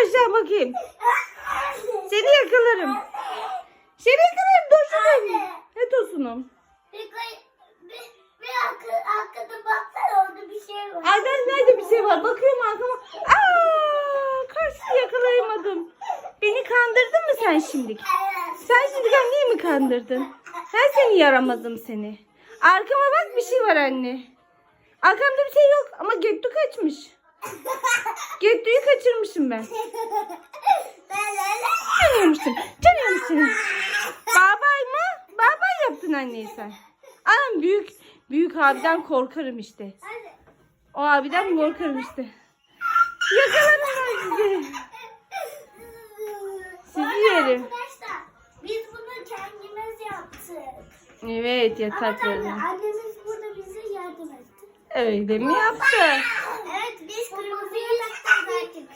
aşağı bakayım. Seni yakalarım. Seni yakalarım Tosunum. Ne Tosunum? Bir arkada baksana orada bir şey var. Aydan nerede bir şey var? Bakıyorum arkama. Karşıyı yakalayamadım. Beni kandırdın mı sen şimdi? Sen şimdi anneyi mi kandırdın? Ben seni yaramazım seni. Arkama bak bir şey var anne. Arkamda bir şey yok ama Göktü kaçmış. Göktü'yü kaçırmışım ben. Canıyormuşsun. Canıyormuşsun. Babay mı? Babay yaptın anneyi sen. Anam büyük abiden korkarım işte. O abiden korkarım işte. Yakalarım ben sizi. Sizi yerim. Arkadaşlar biz bunu kendimiz yaptık. Evet Ama yataklarını. annemiz burada bize yardım etti. Öyle mi yaptı? Evet biz kırmızı yatakta zaten.